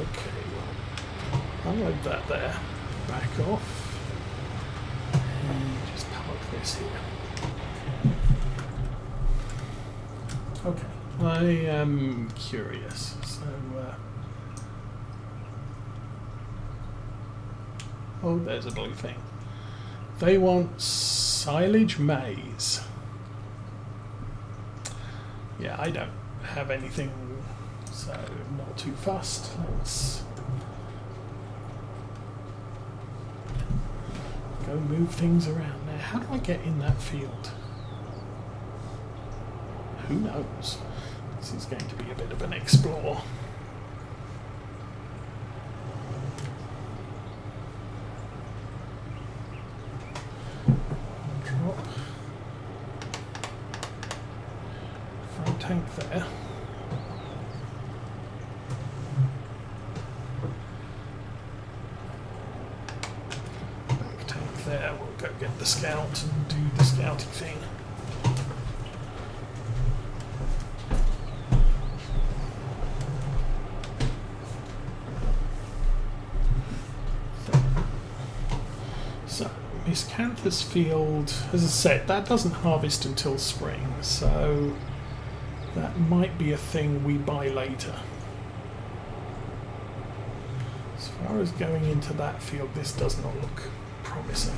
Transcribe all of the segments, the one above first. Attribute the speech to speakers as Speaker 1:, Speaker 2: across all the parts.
Speaker 1: Okay, well, unload that there, back off, and just park this here. Okay, I am curious, so oh, there's a blue thing. They want silage maize. Yeah, I don't have anything, so not too fussed. Let's go move things around there. How do I get in that field? Who knows? This is going to be a bit of an explore. Drop. Front tank there. Back tank there. We'll go get the scout and do the scouty thing. Miscanthus field, as I said, that doesn't harvest until spring, so that might be a thing we buy later. As far as going into that field, this does not look promising.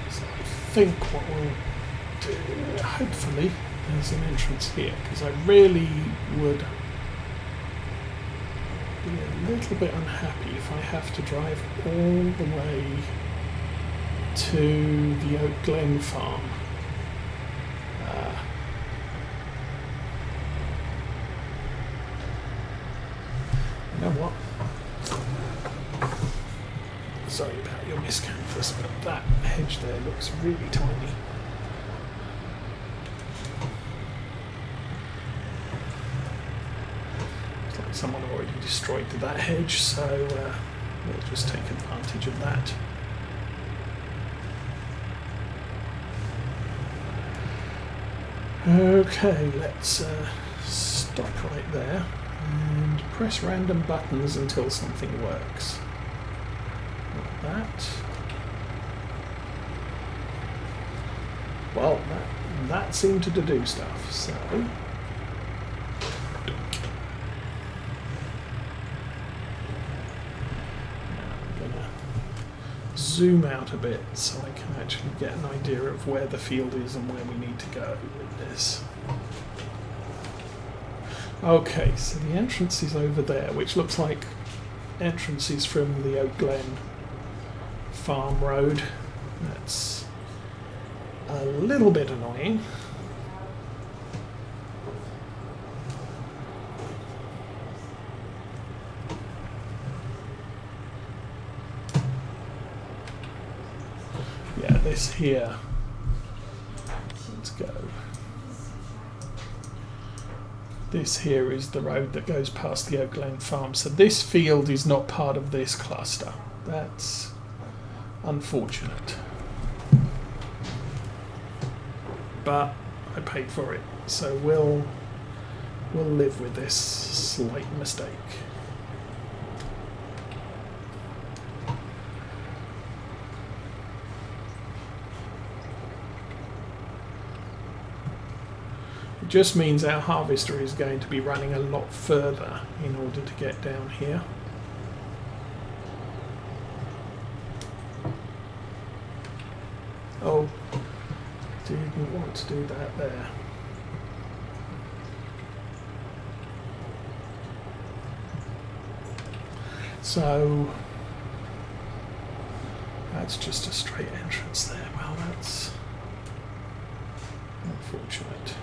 Speaker 1: So I think what we'll hopefully there's an entrance here, because I really would be a little bit unhappy if I have to drive all the way to the Oak Glen farm. You know what? Sorry about your miscanthus, but that hedge there looks really tiny. Someone already destroyed that hedge, so we'll just take advantage of that. Okay, let's stop right there and press random buttons until something works. Like that. Well, that seemed to do stuff, so... zoom out a bit so I can actually get an idea of where the field is and where we need to go with this. Okay, so the entrance is over there, which looks like entrances from the Oak Glen farm road. That's a little bit annoying. This here, let's go. This here is the road that goes past the Oak Glen farm. So this field is not part of this cluster. That's unfortunate. But I paid for it, so we'll live with this slight mistake. Just means our harvester is going to be running a lot further in order to get down here. Oh, didn't want to do that there. So that's just a straight entrance there. Well, that's unfortunate.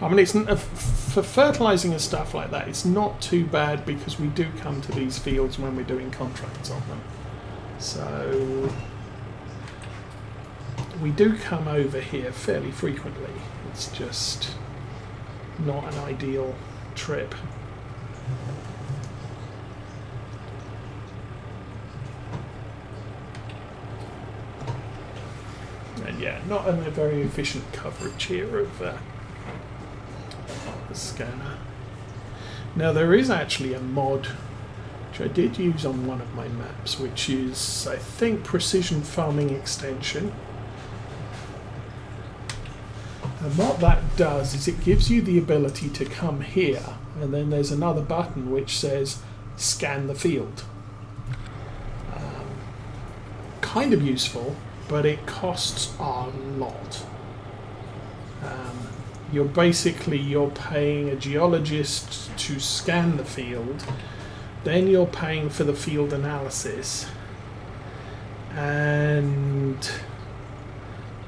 Speaker 1: I mean, it's for fertilising and stuff like that, it's not too bad because we do come to these fields when we're doing contracts on them. So we do come over here fairly frequently. It's just not an ideal trip. yeah, not a very efficient coverage here of the scanner. Now there is actually a mod which I did use on one of my maps, which is, I think, Precision Farming Extension. And what that does is it gives you the ability to come here, and then there's another button which says scan the field. Kind of useful, but it costs a lot. You're paying a geologist to scan the field, then you're paying for the field analysis, and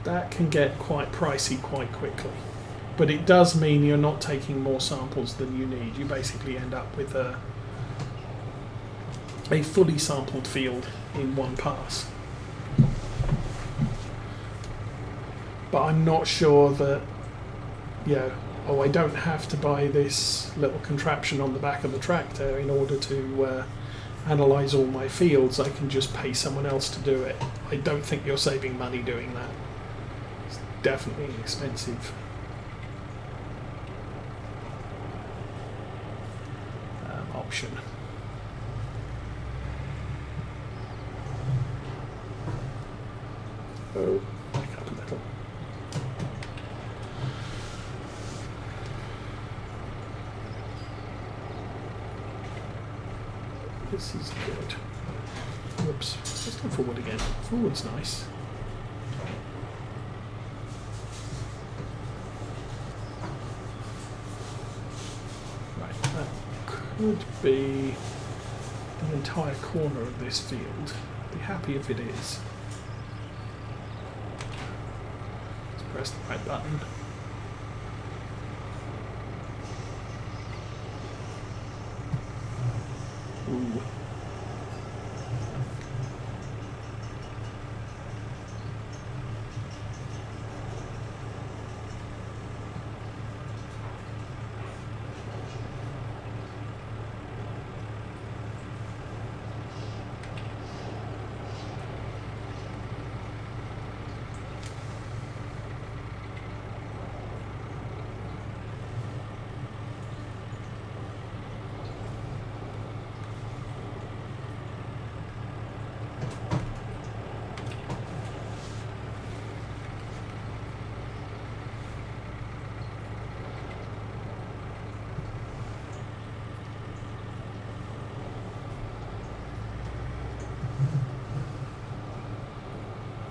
Speaker 1: that can get quite pricey quite quickly. But it does mean you're not taking more samples than you need. You basically end up with a fully sampled field in one pass. But I'm not sure that, I don't have to buy this little contraption on the back of the tractor in order to analyse all my fields. I can just pay someone else to do it. I don't think you're saving money doing that. It's definitely an expensive option. Oh, back up a little. This is good. Whoops. Let's go forward again. Forward's nice. Right, that could be the entire corner of this field. I'd be happy if it is. Let's press the right button. Ooh.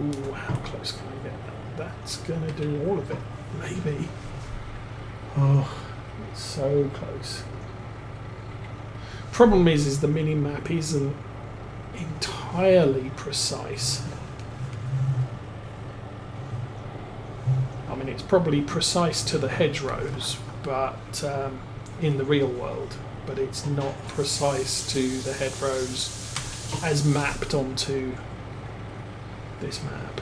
Speaker 1: Ooh, how close can I get that? That's going to do all of it, maybe. Oh, it's so close. Problem is the mini-map isn't entirely precise. I mean, it's probably precise to the hedgerows, but in the real world, but it's not precise to the hedgerows as mapped onto this map.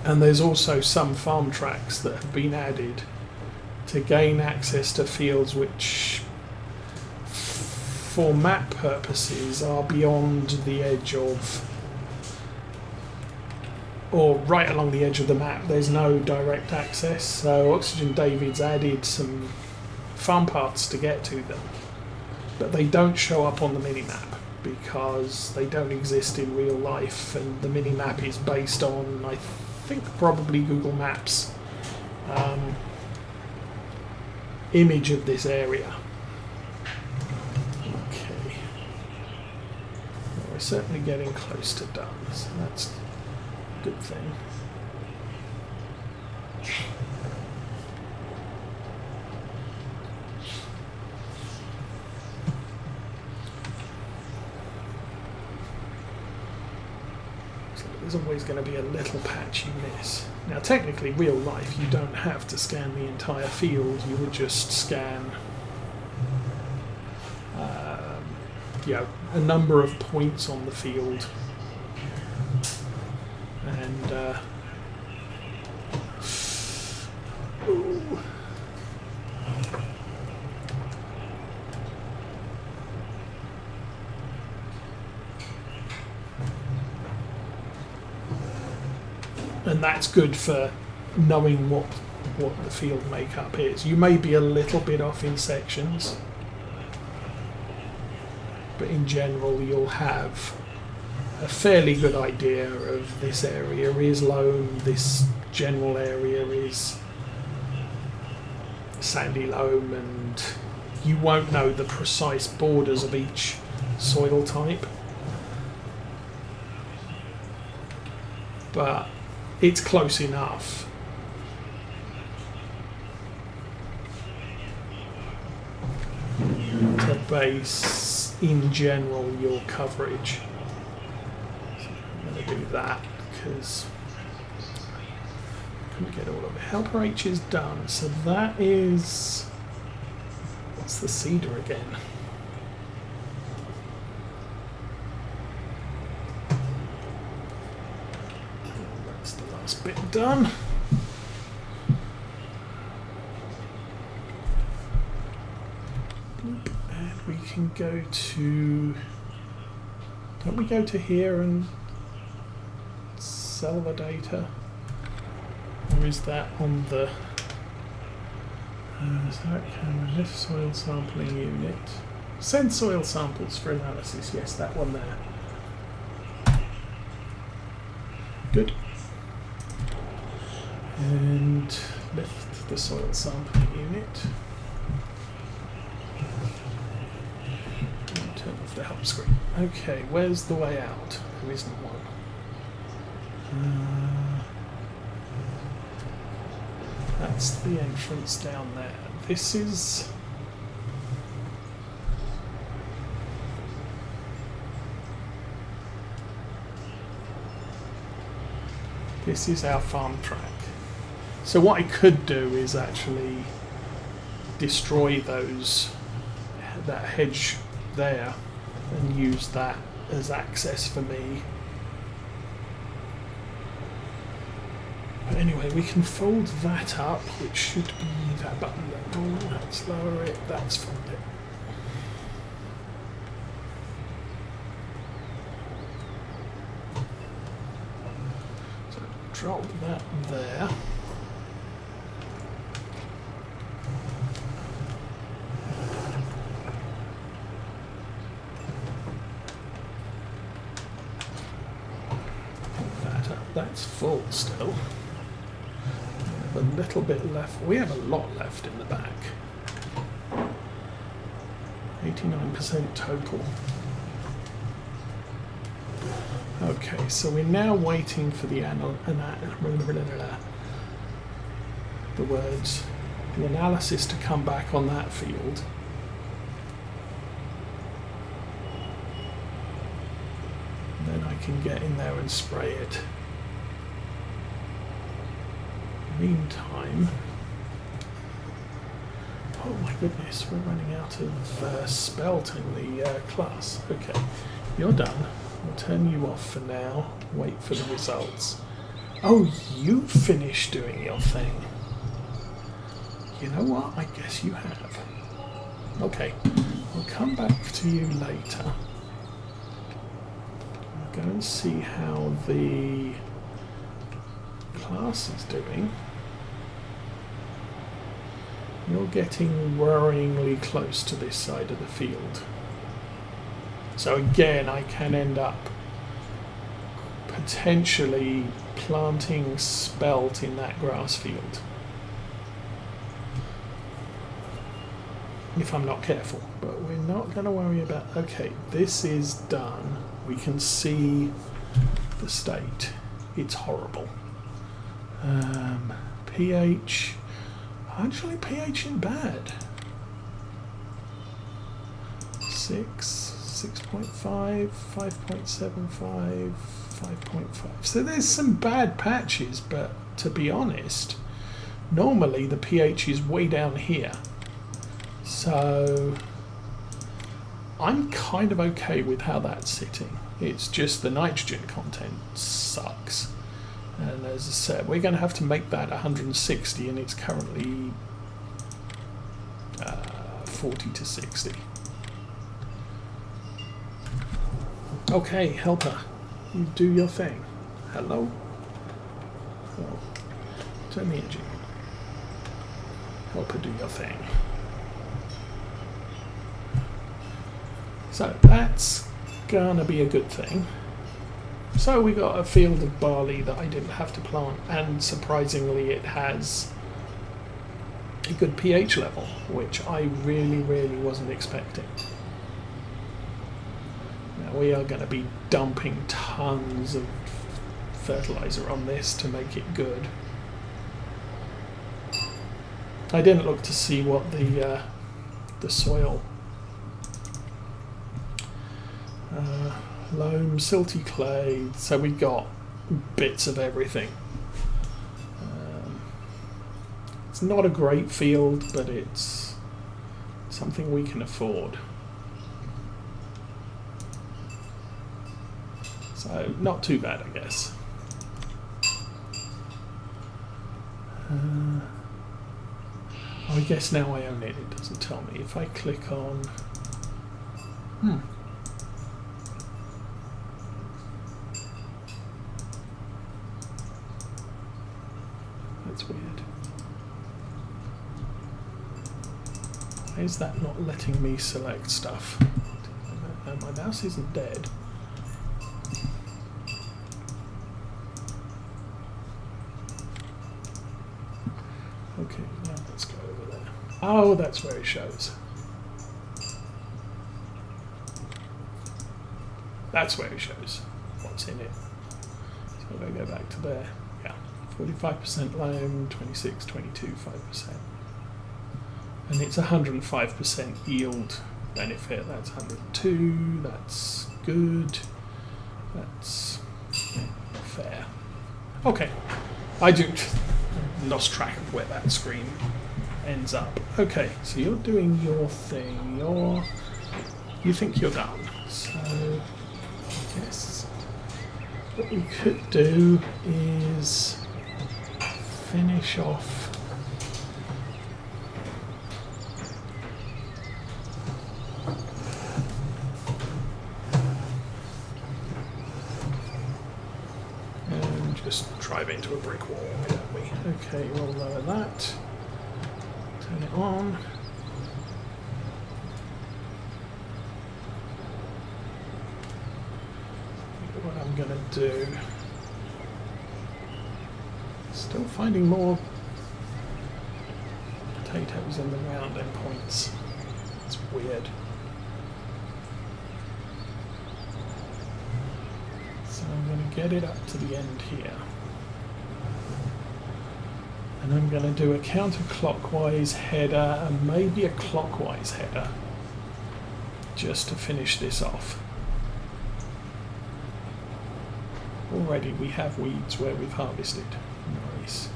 Speaker 1: And there's also some farm tracks that have been added to gain access to fields which for map purposes are beyond the edge of, or right along the edge of the map. There's no direct access, so Oxygen David's added some farm paths to get to them, but they don't show up on the minimap because they don't exist in real life, and the minimap is based on, I think, probably Google Maps image of this area. Okay, well, we're certainly getting close to done, so that's a good thing. There's always going to be a little patch you miss. Now, technically, real life, you don't have to scan the entire field. You would just scan, a number of points on the field, and ooh. and that's good for knowing what the field makeup is. You may be a little bit off in sections, but in general you'll have a fairly good idea of this area is loam, this general area is sandy loam, and you won't know the precise borders of each soil type, but it's close enough. To base in general your coverage. So I'm going to do that because I couldn't get all of it. Helper H is done, so that is, what's the cedar again? That's the last bit done. And we can go to, don't we go to here and sell the data? Or is that on the start camera, lift soil sampling unit, send soil samples for analysis? Yes, that one there. Good. And lift the soil sampling unit. And turn off the help screen. Okay, where's the way out? There isn't one. That's the entrance down there. This is our farm track. So what I could do is actually destroy that hedge there and use that as access for me. But anyway, we can fold that up, which should be that button. Oh, let's lower it. That's fold it. So drop that there. Pick that up. That's full still. A little bit left. We have a lot left in the back. 89% total. Okay, so we're now waiting for the analysis to come back on that field. And then I can get in there and spray it. Meantime, oh my goodness, we're running out of Spelt in the class. Okay, you're done. I'll turn you off for now. Wait for the results. Oh, you finished doing your thing. You know what? I guess you have. Okay, I'll come back to you later. I'll go and see how the class is doing. You're getting worryingly close to this side of the field. So again, I can end up potentially planting Spelt in that grass field. If I'm not careful. But we're not going to worry about... Okay, this is done. We can see the state. It's horrible. pH... Actually, pH isn't bad. 6.5, 5.75, 5.5. So there's some bad patches, but to be honest, normally the pH is way down here. So I'm kind of okay with how that's sitting. It's just the nitrogen content sucks. And as I said, we're going to have to make that 160, and it's currently 40 to 60. Okay, helper, you do your thing. Hello? Oh, turn the engine on. Help her do your thing. So that's gonna be a good thing. So we got a field of barley that I didn't have to plant, and surprisingly it has a good pH level, which I really wasn't expecting. Now we are going to be dumping tons of fertilizer on this to make it good. I didn't look to see what the soil, loam, silty clay, so we got bits of everything. It's not a great field, but it's something we can afford. So not too bad, I guess. I guess now I own it. It doesn't tell me. If I click on... That's weird. Why is that not letting me select stuff? My mouse isn't dead. Okay, now let's go over there. Oh, that's where it shows. That's where it shows what's in it. So if I go back to there, yeah, 45% loam, 26, 22, 5%. And it's 105% yield benefit. That's 102. That's good. That's fair. Okay. I do lost track of where that screen ends up. Okay, so you're doing your thing. You think you're done. So I guess what we could do is finish off. Just drive into a brick wall, don't we? Okay, we'll lower that. Turn it on. What I'm going to do... Still finding more potatoes in the round endpoints. It's weird. So I'm going to get it up to the end here. And I'm going to do a counterclockwise header and maybe a clockwise header just to finish this off. Already we have weeds where we've harvested. Nice.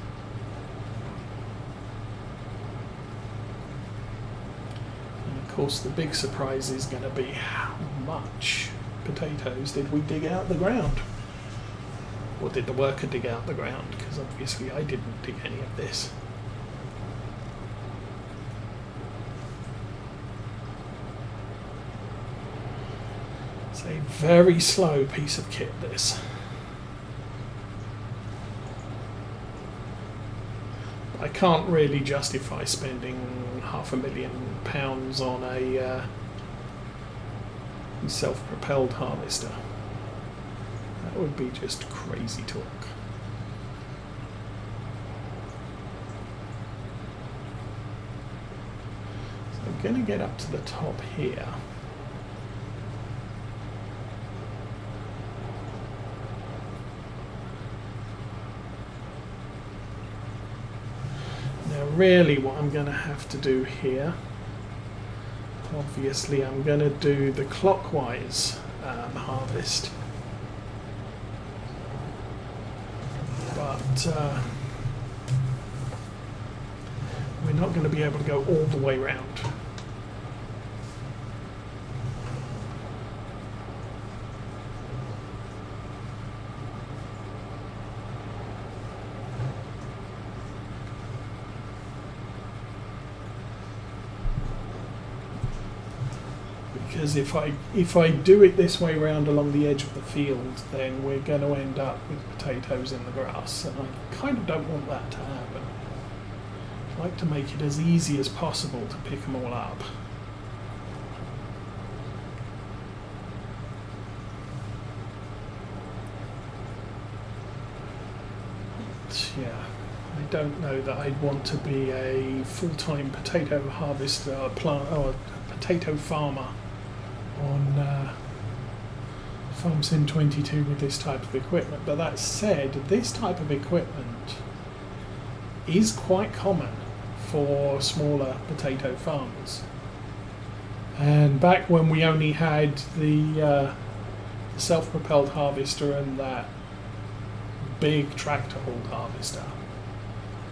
Speaker 1: And of course the big surprise is going to be how much potatoes did we dig out the ground? Or did the worker dig out the ground? Because obviously I didn't dig any of this. It's a very slow piece of kit, this. I can't really justify spending £500,000 on a self-propelled harvester. That would be just crazy talk. So I'm going to get up to the top here. Now really what I'm going to have to do here, obviously I'm going to do the clockwise harvest. But we're not going to be able to go all the way round. because if I do it this way round along the edge of the field, then we're going to end up with potatoes in the grass, and I kind of don't want that to happen. I like to make it as easy as possible to pick them all up. But, yeah, I don't know that I'd want to be a full-time potato harvester or potato farmer on Farm Sim 22 with this type of equipment. But that said, this type of equipment is quite common for smaller potato farmers. And back when we only had the self-propelled harvester and that big tractor hauled harvester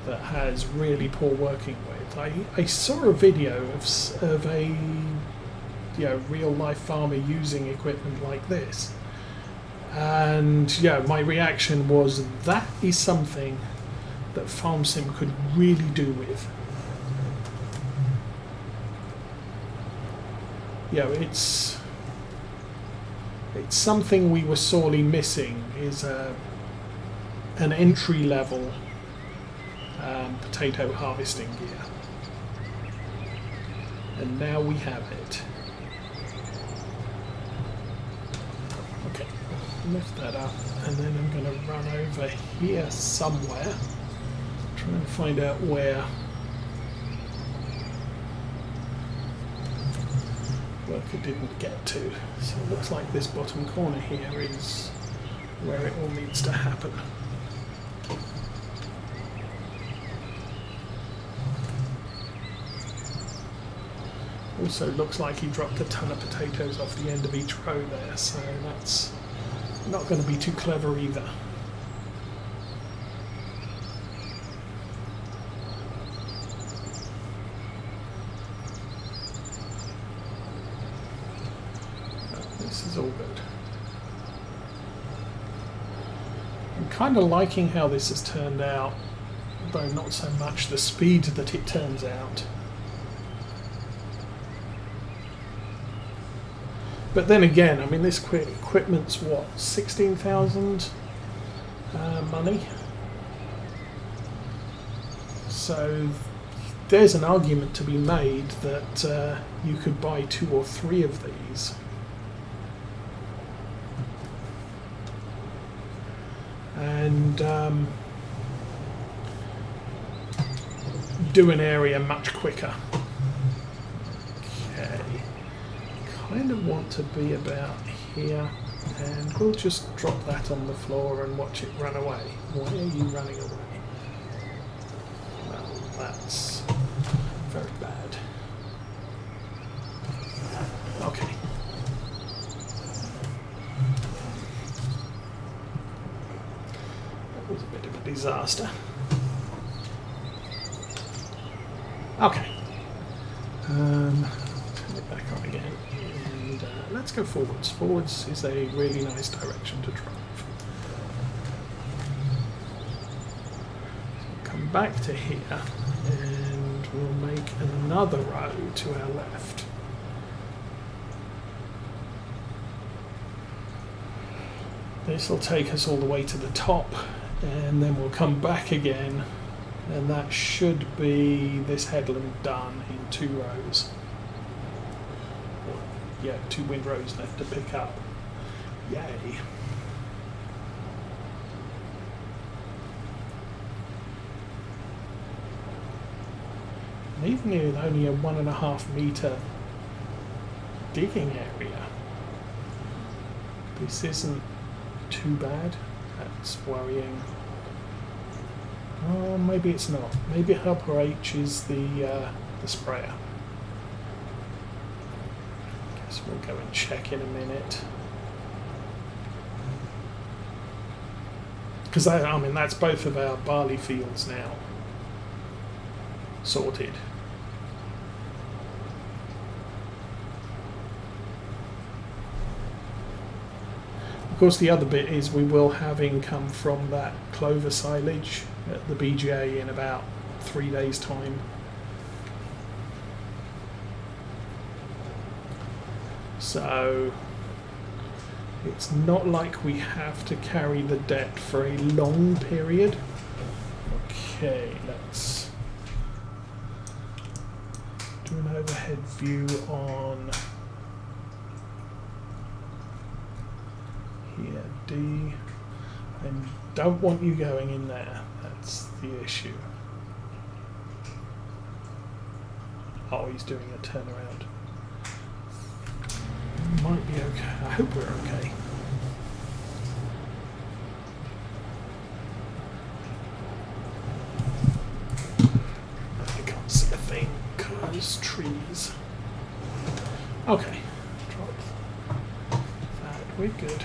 Speaker 1: that has really poor working width, I saw a video of a real life farmer using equipment like this, and my reaction was that is something that Farm Sim could really do with. It's something we were sorely missing, is an entry level potato harvesting gear, and now we have it. Okay, lift that up, and then I'm going to run over here somewhere, try and find out where worker didn't get to. So it looks like this bottom corner here is where it all needs to happen. Also looks like he dropped a ton of potatoes off the end of each row there, so that's not going to be too clever either. This is all good. I'm kind of liking how this has turned out, though not so much the speed that it turns out. But then again, I mean, this equipment's what, 16,000 money? So there's an argument to be made that you could buy 2 or 3 of these. And do an area much quicker. Okay. Kind of want to be about here, and we'll just drop that on the floor and watch it run away. Why are you running away? Well, that's very bad. Okay. That was a bit of a disaster. Okay. Turn it back on again. Let's go forwards. Forwards is a really nice direction to drive. So come back to here, and we'll make another row to our left. This will take us all the way to the top, and then we'll come back again, and that should be this headland done in 2 rows. Yeah, 2 windrows left to pick up. Yay. And even with only a 1.5 metre digging area, this isn't too bad. That's worrying. Oh, maybe it's not. Maybe upper H is the sprayer. We'll go and check in a minute. Because I mean, that's both of our barley fields now sorted. Of course, the other bit is we will have income from that clover silage at the BGA in about 3 days' time. So it's not like we have to carry the debt for a long period. Okay, let's do an overhead view on here, D. And don't want you going in there. That's the issue. Oh, he's doing a turnaround. Might be okay. I hope we're okay. I can't see a thing because trees. Okay. Drop that. We're good.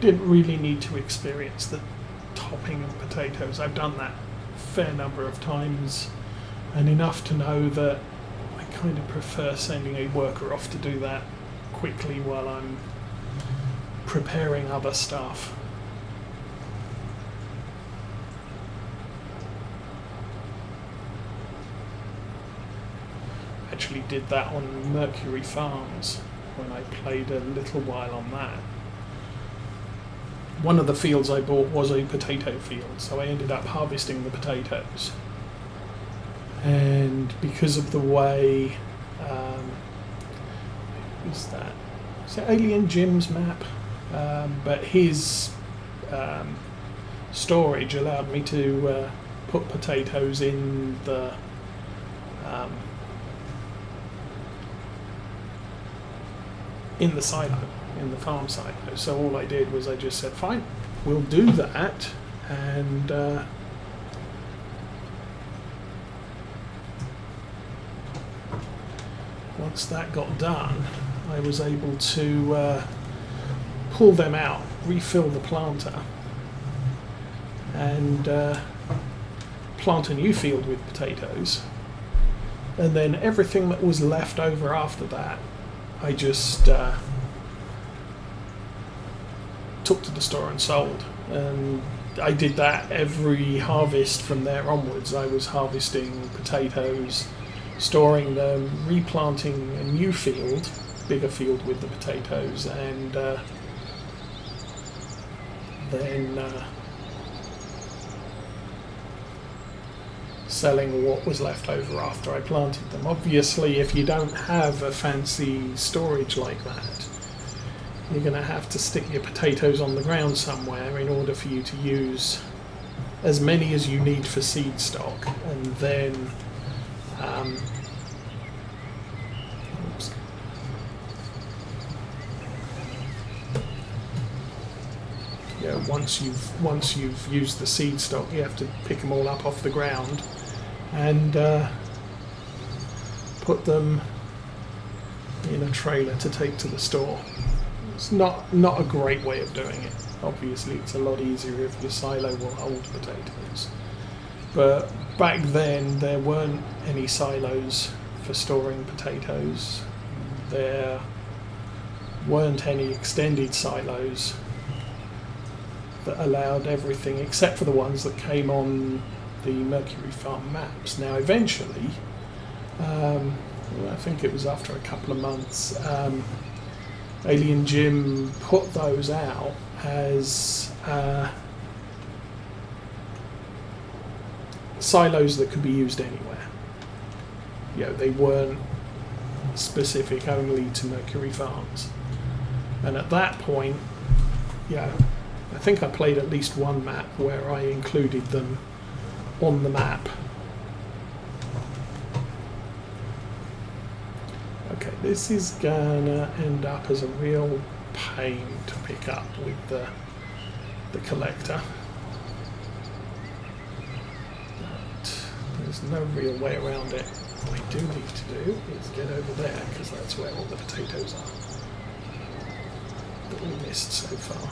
Speaker 1: Didn't really need to experience the topping of potatoes. I've done that a fair number of times, and enough to know that I kind of prefer sending a worker off to do that quickly while I'm preparing other stuff. Actually did that on Mercury Farms when I played a little while on that. One of the fields I bought was a potato field, so I ended up harvesting the potatoes. And because of the way, who's that? Is it Alien Jim's map? But his storage allowed me to put potatoes in the silo. In the farm silo. So all I did was I just said, fine, we'll do that, and once that got done, I was able to pull them out, refill the planter, and plant a new field with potatoes, and then everything that was left over after that, I just took to the store and sold. And I did that every harvest from there onwards. I was harvesting potatoes, storing them, replanting a new field, bigger field with the potatoes, and then selling what was left over after I planted them. Obviously, if you don't have a fancy storage like that, you're going to have to stick your potatoes on the ground somewhere in order for you to use as many as you need for seed stock, and then oops. Yeah, once you've used the seed stock, you have to pick them all up off the ground and put them in a trailer to take to the store. It's not a great way of doing it. Obviously, it's a lot easier if your silo will hold potatoes. But back then, there weren't any silos for storing potatoes. There weren't any extended silos that allowed everything, except for the ones that came on the Mercury Farm maps. Now, eventually, I think it was after a couple of months, Alien Jim put those out as silos that could be used anywhere. You know, they weren't specific only to Mercury Farms. And at that point, yeah, I think I played at least one map where I included them on the map. Okay, this is gonna end up as a real pain to pick up with the collector. But there's no real way around it. What I do need to do is get over there, because that's where all the potatoes are that we missed so far.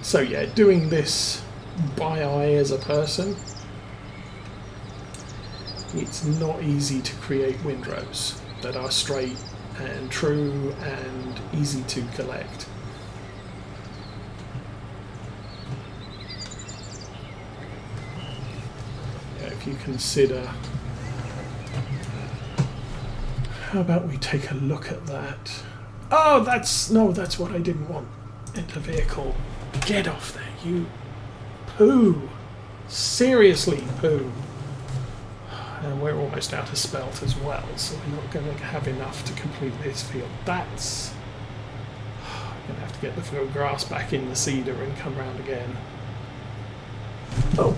Speaker 1: So yeah, doing this by eye as a person, it's not easy to create windrows that are straight and true and easy to collect. Yeah, if you consider, how about we take a look at that? Oh, that's what I didn't want. Enter vehicle. Get off there, you poo. Seriously, poo. And we're almost out of spelt as well, so we're not going to have enough to complete this field. That's... I'm going to have to get the field grass back in the cedar and come round again. Oh,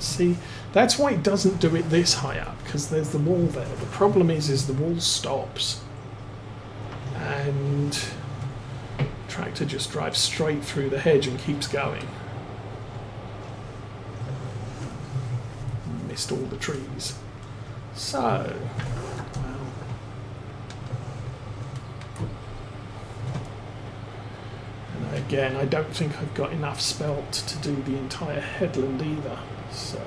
Speaker 1: see, that's why it doesn't do it this high up, because there's the wall there. The problem is the wall stops. And the tractor just drives straight through the hedge and keeps going. Missed all the trees. So, well, and again, I don't think I've got enough spelt to do the entire headland either. So